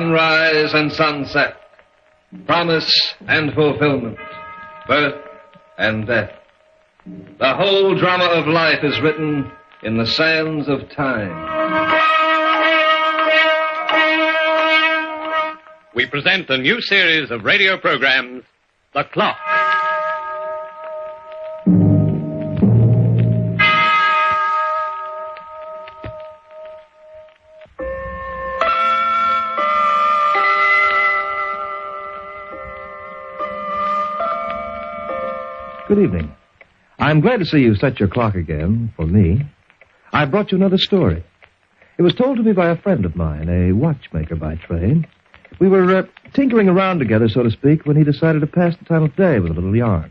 sunrise and sunset, promise and fulfillment, birth and death. The whole drama of life is written in the sands of time. We present a new series of radio programs, The Clock. Good evening. I'm glad to see you set your clock again, for me. I brought you another story. It was told to me by a friend of mine, a watchmaker by trade. We were tinkering around together, so to speak, when he decided to pass the time of day with a little yarn.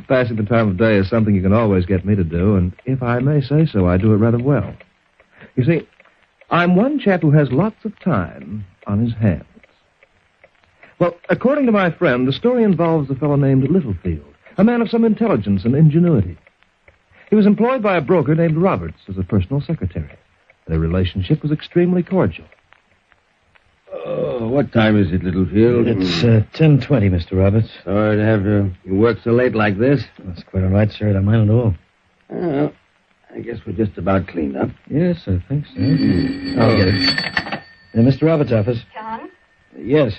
Passing the time of day is something you can always get me to do, and if I may say so, I do it rather well. You see, I'm one chap who has lots of time on his hands. Well, according to my friend, the story involves a fellow named LittleField, a man of some intelligence and ingenuity. He was employed by a broker named Roberts as a personal secretary. Their relationship was extremely cordial. Oh, what time is it, LittleField? It's 10:20, Mr. Roberts. Sorry to have you work so late like this. That's quite all right, sir. I don't mind at all. Well, I guess we're just about cleaned up. Yes, I think so. I'll get it. Mr. Roberts' office. John? Yes.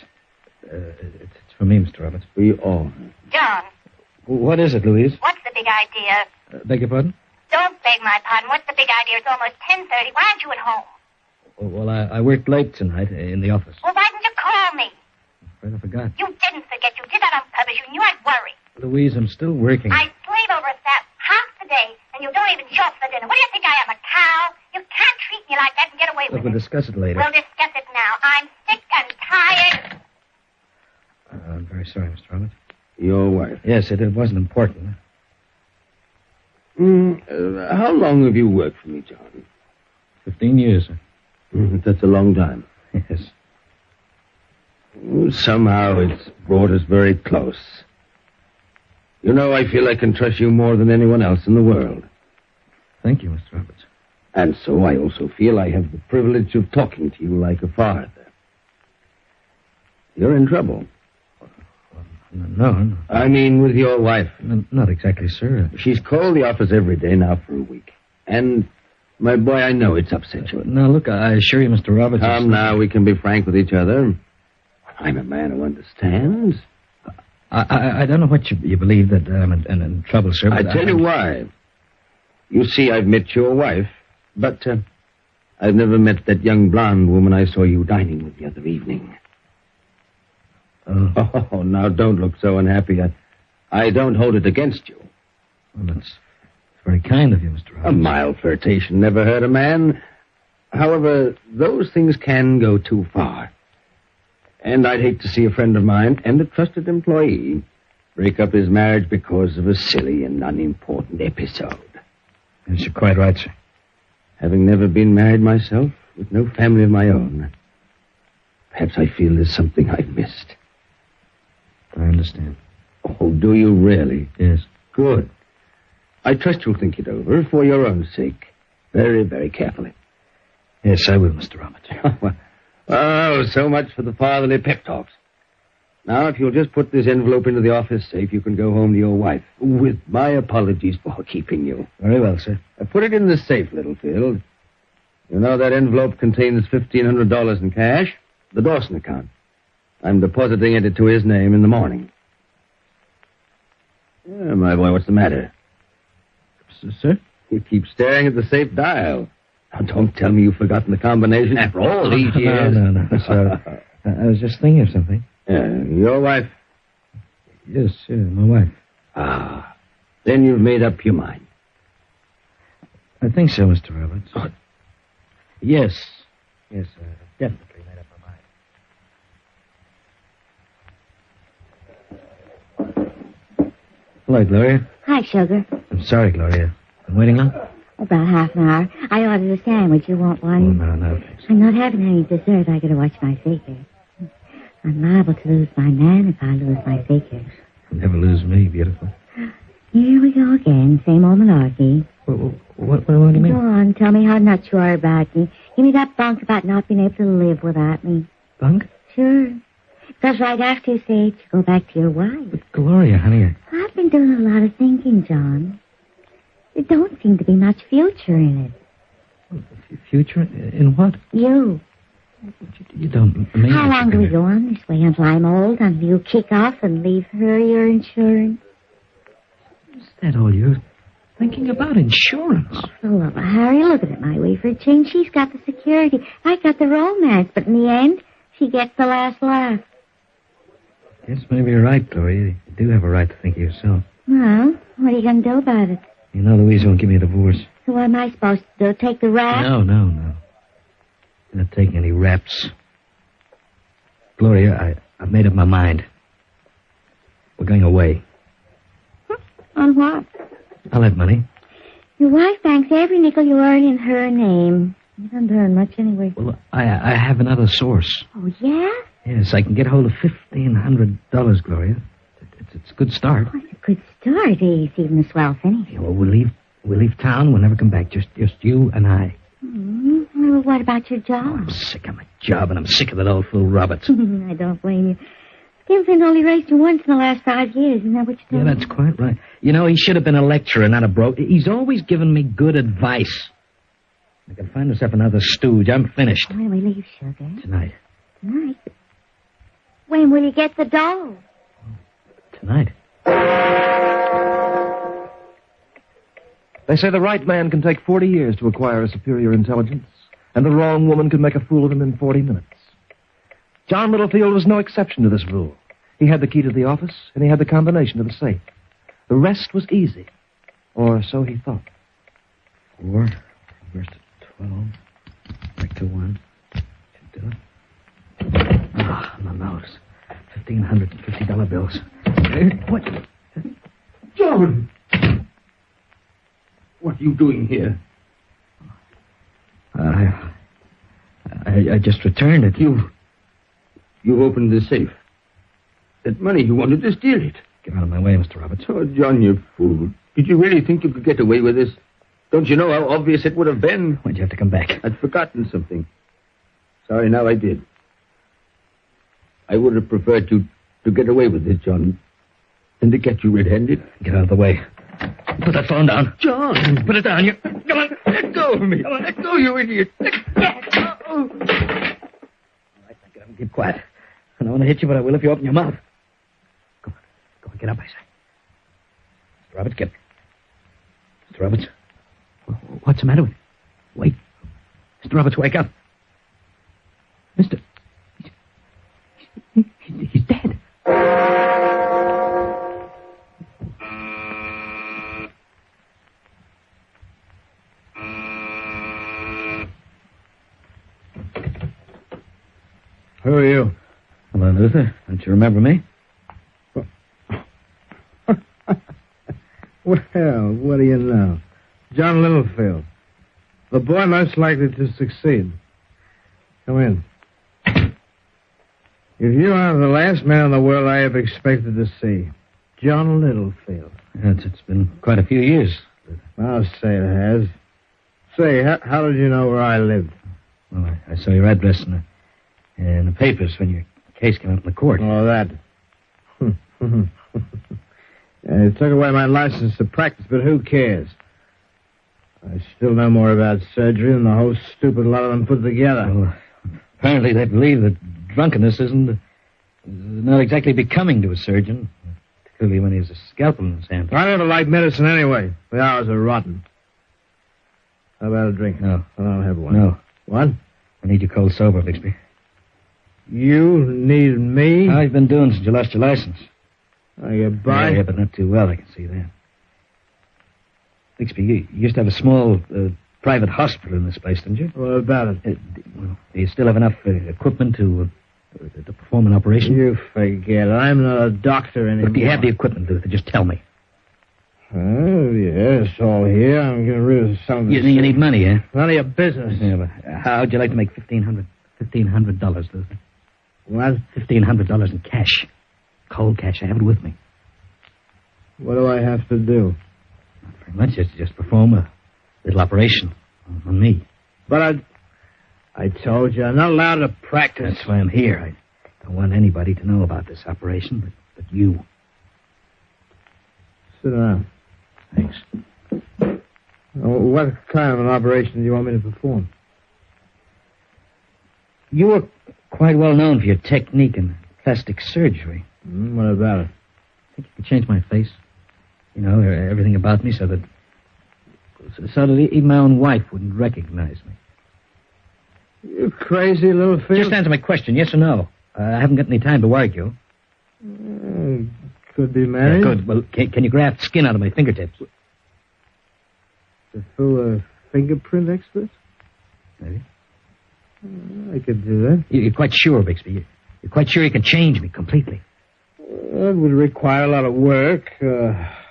It's for me, Mr. Roberts. For you all. John, What is it, Louise? what's the big idea? Beg your pardon? Don't beg my pardon. What's the big idea? It's almost 10:30. Why aren't you at home? Well, I worked late tonight in the office. Well, why didn't you call me? I'm afraid I forgot. You didn't forget. You did that on purpose. You knew I'd worry. Louise, I'm still working. I slave over a staff half the day, and you don't even show up for dinner. What do you think I am, a cow? You can't treat me like that and get away Look, with we'll it. discuss it later. We'll discuss it now. I'm sick and tired. I'm very sorry, Mr. Roberts. Your wife. Yes, it wasn't important. How long have you worked for me, John? 15 years, sir. That's a long time. Yes. Somehow it's brought us very close. You know, I feel I can trust you more than anyone else in the world. Thank you, Mr. Roberts. And so I also feel I have the privilege of talking to you like a father. You're in trouble. No. I mean, with your wife. Not exactly, sir. She's called the office every day now for a week. And, my boy, I know it's upset you. Now, look, I assure you, Mr. Roberts... Come now, we can be frank with each other. I'm a man who understands. I don't know what you believe that I'm in trouble, sir. I tell you why. You see, I've met your wife, but I've never met that young blonde woman I saw you dining with the other evening. Oh, now don't look so unhappy. I don't hold it against you. Well, that's very kind of you, Mr. Roberts. A mild flirtation never hurt a man. However, those things can go too far. And I'd hate to see a friend of mine and a trusted employee break up his marriage because of a silly and unimportant episode. Yes, you're quite right, sir. Having never been married myself, with no family of my own, perhaps I feel there's something I've missed. I understand. Oh, do you really? Yes. Good. I trust you'll think it over for your own sake. Very, very carefully. Yes, I will, Mr. Roberts. Oh, so much for the fatherly pep talks. Now, if you'll just put this envelope into the office safe, you can go home to your wife. With my apologies for keeping you. Very well, sir. Put it in the safe, LittleField. You know that envelope contains $1,500 in cash, the Dawson account. I'm depositing it to his name in the morning. Yeah, my boy, what's the matter? Sir? You keep staring at the safe dial. Now, don't tell me you've forgotten the combination after all these years. No, sir. I was just thinking of something. Your wife? Yes, my wife. Ah, then you've made up your mind. I think so, Mr. Roberts. Oh. Yes, definitely made up my mind. Hello, Gloria. Hi, sugar. I'm sorry, Gloria. Been waiting long? About half an hour. I ordered a sandwich. You want Oh, one? no, thanks. I'm not having any dessert. I gotta watch my figure. I'm liable to lose my man if I lose my figure. You'll never lose me, beautiful. Here we go again. Same old malarkey. What do you mean? Go on, tell me how nuts you are about me. Give me that bunk about not being able to live without me. Bunk? Sure. Because right after you say it, you go back to your wife. But Gloria, honey, I've been doing a lot of thinking, John. There don't seem to be much future in it. future in what? You. You don't mean... How long do we go on this way until I'm old, until you kick off and leave her your insurance? Is that all you're thinking about? Insurance? Oh, for the love of Harry, look at it my way for a change. She's got the security. I got the romance, but in the end, she gets the last laugh. Yes, maybe you're right, Gloria. You do have a right to think of yourself. Well, what are you going to do about it? You know Louise won't give me a divorce. So what am I supposed to do? Take the rap? No. I'm not taking any raps. Gloria, I've made up my mind. We're going away. On what? I'll have money. Your wife banks every nickel you earn in her name. You don't earn much anyway. Well, I have another source. Oh, yeah? Yes, I can get hold of $1,500, Gloria. It's a good start. Oh, it's a good start. It's even a swell finish. Yeah, well, we'll leave town. We'll never come back. Just you and I. Well, what about your job? I'm sick of my job, and I'm sick of that old fool Roberts. I don't blame you. Skinflint only raised you once in the last 5 years. Isn't that what you told me? Yeah, that's quite right. You know, he should have been a lecturer, not a broker. He's always given me good advice. I can find myself another stooge. I'm finished. When will we leave, sugar? Tonight. Tonight? When will you get the doll? Tonight. They say the right man can take 40 years to acquire a superior intelligence, and the wrong woman can make a fool of him in 40 minutes. John Littlefield was no exception to this rule. He had the key to the office, and he had the combination to the safe. The rest was easy. Or so he thought. 4, reverse to 12, back to 1, 2. Ah, my nose. $1,550 bills. What? John! What are you doing here? I just returned it. You opened the safe. That money, you wanted to steal it. Get out of my way, Mr. Roberts. Oh, John, you fool. Did you really think you could get away with this? Don't you know how obvious it would have been? Why'd you have to come back? I'd forgotten something. Sorry, now I did. I would have preferred to get away with this, John, than to get you red-handed. Get out of the way. Put that phone down. John! Put it down. You. Come on, let go of me. Come on, let go, you idiot. Let go. All right, now keep quiet. I don't want to hit you, but I will if you open your mouth. Go on, get up, I say. Mr. Roberts, get... Mr. Roberts? What's the matter with you? Wait. Mr. Roberts, wake up. Mr... He's dead. Who are you? Hello, Luther. Don't you remember me? Well, what do you know? John Littlefield. The boy most likely to succeed. Come in. If you are the last man in the world I ever expected to see. John Littlefield. It's been quite a few years. I'll say it has. Say, how did you know where I lived? Well, I saw your address in the papers when your case came up in the court. Oh, that. It took away my license to practice, but who cares? I still know more about surgery than the whole stupid lot of them put together. Well, apparently they believe that drunkenness is not exactly becoming to a surgeon, particularly when he has a scalpel in his hand. I never liked medicine anyway. The hours are rotten. How about a drink? No. I don't have one. No. What? I need you cold sober, Bixby. You need me? How you've been doing since you lost your license? Are you by? Yeah, but not too well, I can see that. Bixby, you used to have a small private hospital in this place, didn't you? What about it? Do you still have enough equipment to perform an operation? You forget it. I'm not a doctor anymore. Look, do you have the equipment, Luther? Just tell me. Oh, yes, all here. I'm getting rid of some of You this. need money, eh? None of your business. Yeah, but how'd you like to make $1,500, Luther? What? $1,500 in cash. Cold cash. I have it with me. What do I have to do? Not very much. Just perform a little operation on me. But I told you, I'm not allowed to practice. That's why I'm here. I don't want anybody to know about this operation, but you. Sit down. Thanks. What kind of an operation do you want me to perform? You were quite well known for your technique in plastic surgery. What about it? I think you could change my face. You know, everything about me so that even my own wife wouldn't recognize me. You crazy little fish. Just answer my question, yes or no. I haven't got any time to argue. Could be managed. Yeah, good. Well, can you graft skin out of my fingertips? To fool a fingerprint expert? Maybe. I could do that. You're quite sure, Bixby? You're quite sure you can change me completely? It would require a lot of work.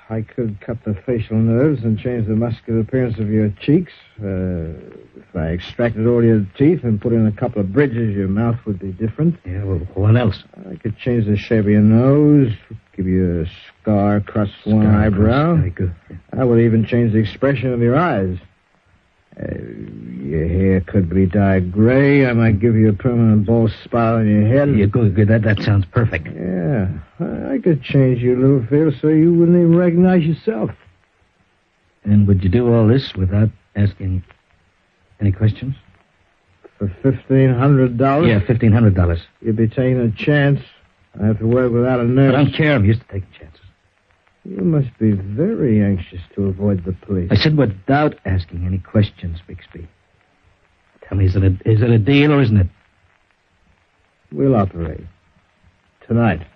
I could cut the facial nerves and change the muscular appearance of your cheeks. If I extracted all your teeth and put in a couple of bridges, your mouth would be different. Yeah, well, what else? I could change the shape of your nose, give you a scar across one eyebrow. Very good. Yeah. I would even change the expression of your eyes. Your hair could be dyed gray. I might give you a permanent bald spot on your head. Yeah, good. That sounds perfect. Yeah, I could change you, LittleField, so you wouldn't even recognize yourself. And would you do all this without asking any questions? For $1,500? Yeah, $1,500. You'd be taking a chance. I have to work without a I nurse. don't care. I'm used to taking chances. You must be very anxious to avoid the police. I said without asking any questions, Bixby. Tell me, is it a deal or isn't it? We'll operate. Tonight.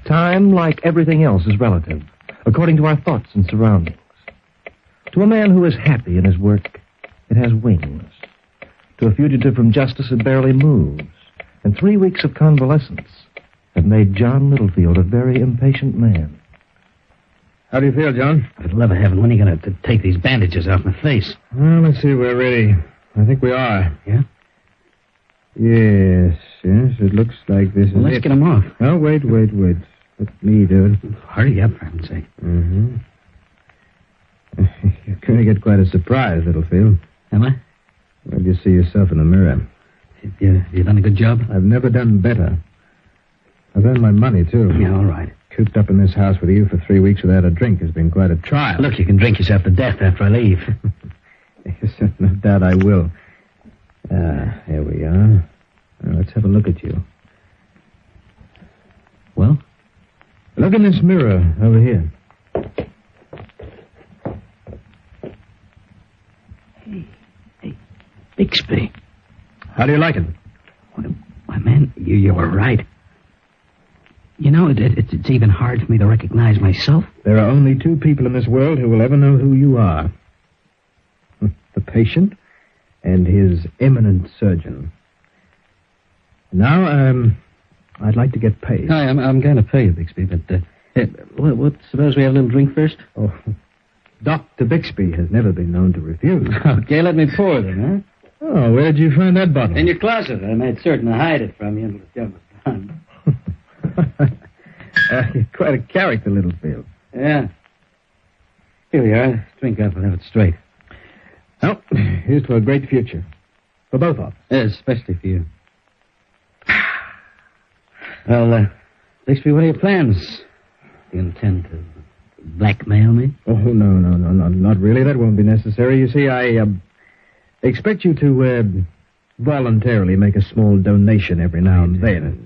Time, like everything else, is relative, according to our thoughts and surroundings. To a man who is happy in his work, it has wings. To a fugitive from justice, it barely moves. And 3 weeks of convalescence have made John Littlefield a very impatient man. How do you feel, John? For the love of heaven, when are you going to take these bandages off my face? Well, let's see. We're ready. I think we are. Yeah? Yes. It looks like this is Well, let's it. get them off. Oh, wait. Let me do it. Hurry up, for heaven's sake. Mm-hmm. You're going to get quite a surprise, Littlefield. Am I? When you see yourself in the mirror. You done a good job? I've never done better. I've earned my money, too. Yeah, all right. Cooped up in this house with you for 3 weeks without a drink has been quite a trial. Look, you can drink yourself to death after I leave. Yes, no doubt I will. Here we are. Now, let's have a look at you. Well? Look in this mirror over here. Hey, Bixby. How do you like it? Why, man, you were right. You know, it's even hard for me to recognize myself. There are only 2 people in this world who will ever know who you are. The patient and his eminent surgeon. Now, I'd like to get paid. Hi, I'm going to pay you, Bixby, but suppose we have a little drink first? Oh, Dr. Bixby has never been known to refuse. Okay, let me pour them, huh? Oh, where'd you find that bottle? In your closet. I made certain to hide it from you until the job was done. You're quite a character, Littlefield. Yeah. Here we are. Let's drink up and have it straight. Well, here's to a great future. For both of us. Yeah, especially for you. Well, Bixby, what are your plans? Do you intend to blackmail me? Oh, no, not really. That won't be necessary. You see, I expect you to voluntarily make a small donation every now and then,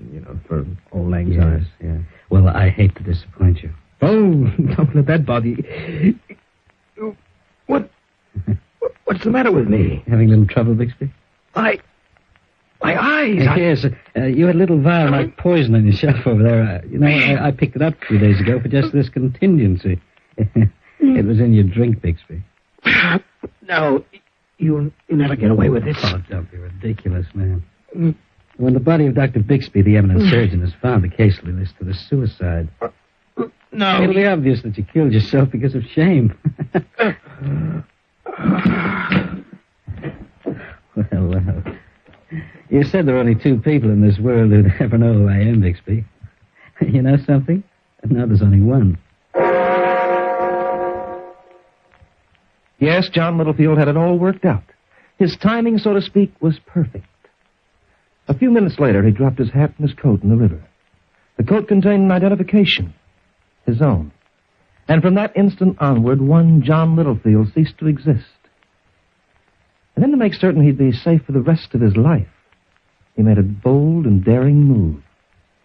for old Lang Syne. Yeah. Well, I hate to disappoint you. Oh, don't let that bother you. What's the matter with me? Having a little trouble, Bixby? My eyes. Yes, you had a little vial like poison on your shelf over there. I picked it up a few days ago for just this contingency. It was in your drink, Bixby. No, you'll never get away with this. Oh, don't be ridiculous, man. When the body of Dr. Bixby, the eminent surgeon, is found, the case will be listed as suicide. No. It'll be obvious that you killed yourself because of shame. You said there are only two people in this world who'd ever know who I am, Bixby. You know something? Now there's only one. Yes, John Littlefield had it all worked out. His timing, so to speak, was perfect. A few minutes later, he dropped his hat and his coat in the river. The coat contained an identification, his own. And from that instant onward, one John Littlefield ceased to exist. And then to make certain he'd be safe for the rest of his life, he made a bold and daring move.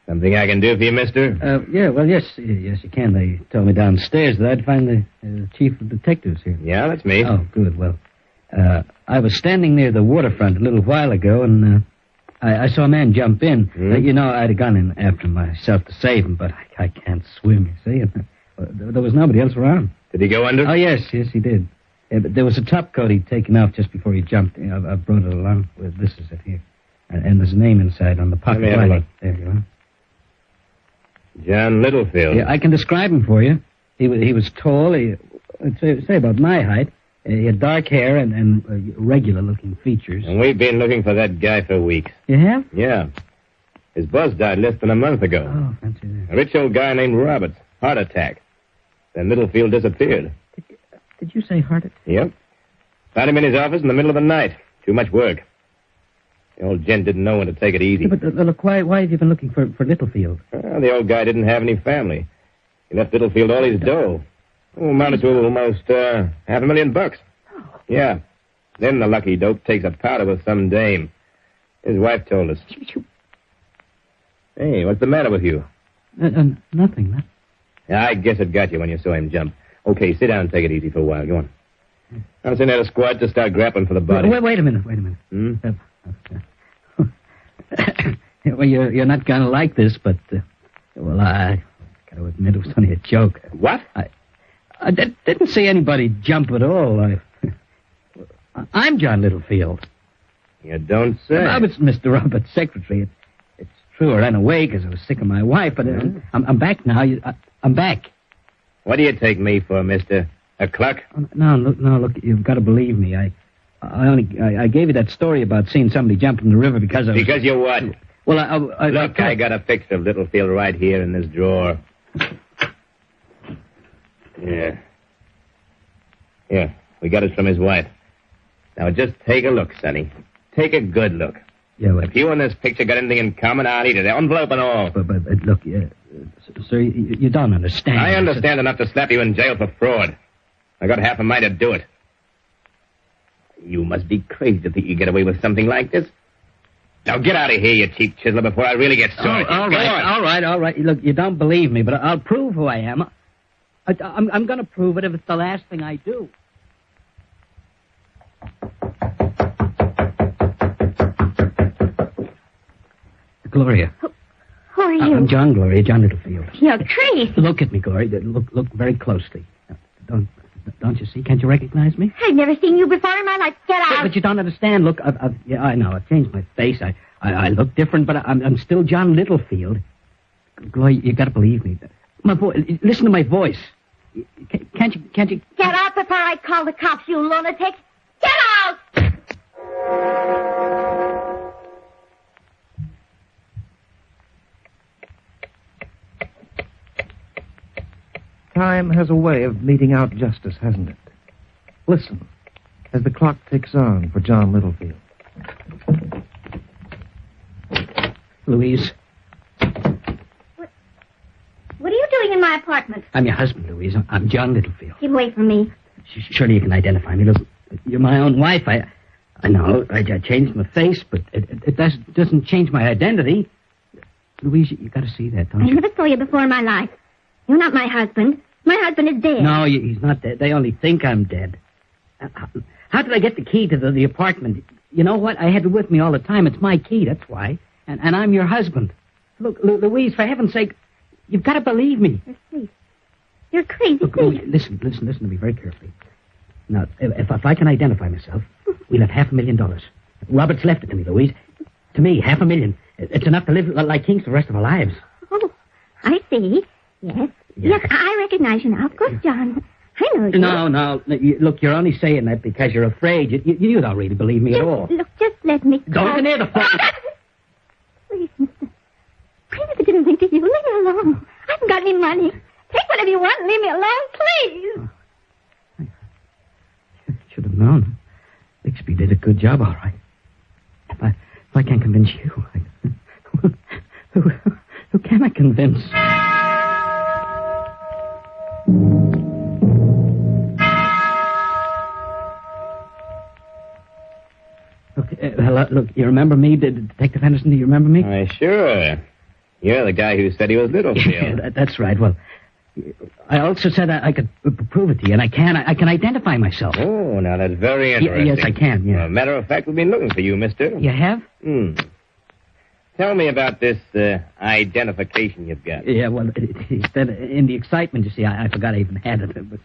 Something I can do for you, mister? Yes, you can. They told me downstairs that I'd find the chief of detectives here. Yeah, that's me. Oh, good. Well, I was standing near the waterfront a little while ago, and I saw a man jump in. I'd have gone in after myself to save him, but I can't swim, you see. And, there was nobody else around. Did he go under? Oh, yes, he did. But there was a top coat he'd taken off just before he jumped. I brought it along. Well, this is it here. And there's a name inside on the pocket. Let me have a look. There you are. John Littlefield. Yeah, I can describe him for you. He was tall. I'd say about my height. He had dark hair and regular-looking features. And we've been looking for that guy for weeks. You have? Yeah. His boss died less than a month ago. Oh, fancy that. A rich old guy named Roberts. Heart attack. Then Littlefield disappeared. Did you say heart attack? Yep. Found him in his office in the middle of the night. Too much work. The old gent didn't know when to take it easy. Yeah, but look, why have you been looking for Littlefield? Well, the old guy didn't have any family. He left Littlefield all his dough. Amounted to almost $500,000. Oh. Yeah. Then the lucky dope takes a powder with some dame. His wife told us. Hey, what's the matter with you? Nothing. Yeah, I guess it got you when you saw him jump. Okay, sit down and take it easy for a while. Go on. I'll send out a squad to start grappling for the body. Wait a minute. Hmm? Well, you're not going to like this, but, I got to admit it was only a joke. What? I didn't see anybody jump at all. I'm John Littlefield. You don't say. I was Mr. Roberts' secretary. It's true I ran away because I was sick of my wife, but I'm back now. I'm back. What do you take me for, mister? A cluck? No, look, you've got to believe me. I gave you that story about seeing somebody jump in the river because I was... Because you what? Well, Look, I got a picture of Littlefield right here in this drawer. Yeah. Here, we got it from his wife. Now, just take a look, Sonny. Take a good look. Yeah, well... If you and this picture got anything in common, I'll eat it. Envelope and all. But look, sir, you don't understand. I understand enough to slap you in jail for fraud. I got half a mind to do it. You must be crazy to think you get away with something like this. Now get out of here, you cheap chiseler, before I really get sore. All right. Look, you don't believe me, but I'll prove who I am. I'm going to prove it if it's the last thing I do. Gloria. Who are you? I'm John Littlefield. You're crazy. Look at me, Gloria. Look very closely. Don't you see? Can't you recognize me? I've never seen you before in my life. Get out. But you don't understand. Look, I know. I've changed my face. I look different, but I'm still John Littlefield. Gloria, you got to believe me. My voice. Listen to my voice. Can't you? Get out before I call the cops, you lunatic. Get out! Time has a way of meting out justice, hasn't it? Listen, as the clock ticks on for John Littlefield. Louise. What are you doing in my apartment? I'm your husband, Louise. I'm John Littlefield. Keep away from me. Surely you can identify me. Listen, you're my own wife. I know. I changed my face, but it doesn't change my identity. Louise, you got to see that, don't I you? never saw you before in my life. You're not my husband. My husband is dead. No, he's not dead. They only think I'm dead. How did I get the key to the apartment? You know what? I had it with me all the time. It's my key, that's why. And I'm your husband. Look, Louise, for heaven's sake, you've got to believe me. You're crazy. Look, listen to me very carefully. Now, if I can identify myself, we'll have $500,000. Robert's left it to me, Louise. To me, $500,000. It's enough to live like kings the rest of our lives. Oh, I see. Yes. Yeah. Yes, I recognize you now. Of course, John. I know you. No. Look, you're only saying that because you're afraid. You don't really believe me at all. Look, just let me... Don't go near the phone. didn't think of you. Leave me alone. I haven't got any money. Take whatever you want and leave me alone, please. Should have known. Bixby did a good job, all right. If I can't convince you, who can I convince? Look, you remember me, Detective Henderson? Do you remember me? Why, sure. You're the guy who said he was LittleField. Yeah, that's right. Well, I also said I could prove it to you, and I can identify myself. Oh, now that's very interesting. Yes, I can, yeah. Well, matter of fact, we've been looking for you, mister. You have? Tell me about this identification you've got. Yeah, well, in the excitement, you see, I forgot I even had it. But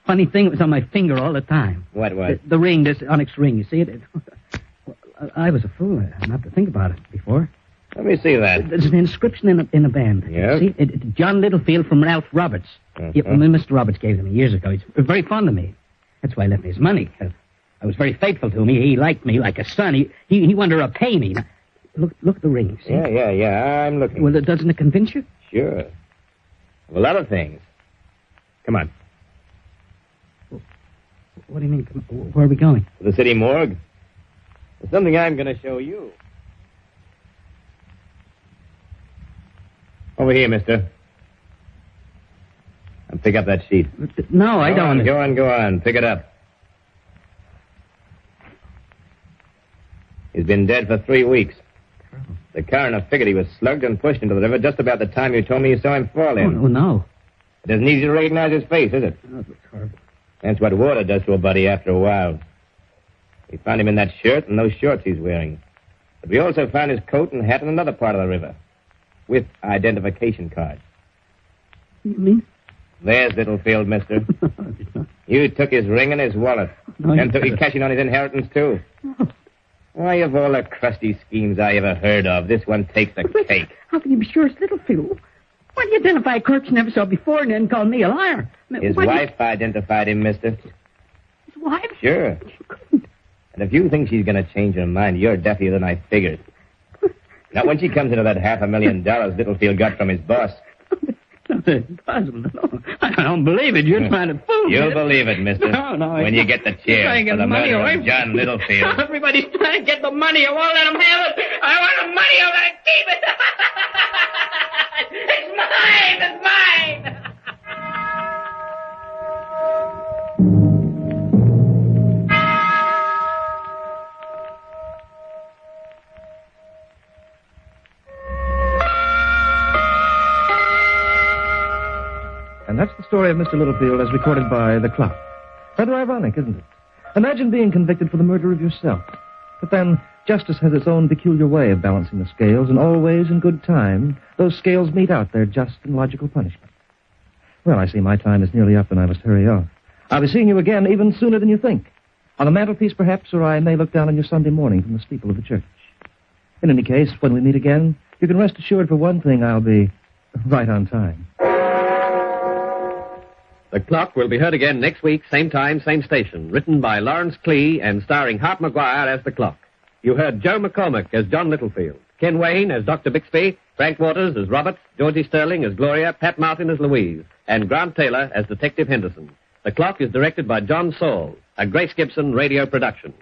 funny thing, it was on my finger all the time. What was? The ring, this onyx ring, you see it? I was a fool not to think about it before. Let me see that. There's an inscription in a band. Yeah? See? It's John LittleField from Ralph Roberts. Mr. Roberts gave it to me years ago. He's very fond of me. That's why he left me his money. I was very faithful to him. He liked me like a son. He wanted to repay me. Now, look at the ring. See? Yeah. I'm looking. Well, doesn't it convince you? Sure. A lot of things. Come on. What do you mean? Where are we going? To the city morgue. There's something I'm going to show you. Over here, mister. And pick up that sheet. No, I don't. Go on. Pick it up. He's been dead for 3 weeks. The coroner figured he was slugged and pushed into the river just about the time you told me you saw him fall in. Oh, no. It isn't easy to recognize his face, is it? Oh, that's horrible. That's what water does to a buddy after a while. We found him in that shirt and those shorts he's wearing. But we also found his coat and hat in another part of the river. With identification cards. You mean? There's LittleField, mister. You took his ring and his wallet. No, And took his cashing on his inheritance, too. No. Why, of all the crusty schemes I ever heard of, this one takes the cake. How can you be sure it's Littlefield? Why do you identify a clerk you never saw before and then call me a liar? His wife identified him, mister. His wife? Sure. She couldn't. And if you think she's going to change her mind, you're deafier than I figured. Not when she comes into that $500,000 LittleField got from his boss. That's impossible. No, I don't believe it. You're trying to fool me. You'll believe it, mister. No, when you get the chair for the murder of John LittleField. Everybody's trying to get the money. I won't let them have it. I want the money. I'm going to keep it. It's mine. It's mine. And that's the story of Mr. Littlefield as recorded by The Clock. Rather ironic, isn't it? Imagine being convicted for the murder of yourself. But then, justice has its own peculiar way of balancing the scales, and always in good time, those scales mete out their just and logical punishment. Well, I see my time is nearly up, and I must hurry off. I'll be seeing you again even sooner than you think. On the mantelpiece, perhaps, or I may look down on you Sunday morning from the steeple of the church. In any case, when we meet again, you can rest assured for one thing, I'll be right on time. The Clock will be heard again next week, same time, same station. Written by Lawrence Clee and starring Hart McGuire as The Clock. You heard Joe McCormick as John Littlefield, Ken Wayne as Dr. Bixby, Frank Waters as Robert, Georgie Sterling as Gloria, Pat Martin as Louise, and Grant Taylor as Detective Henderson. The Clock is directed by John Saul, a Grace Gibson radio production.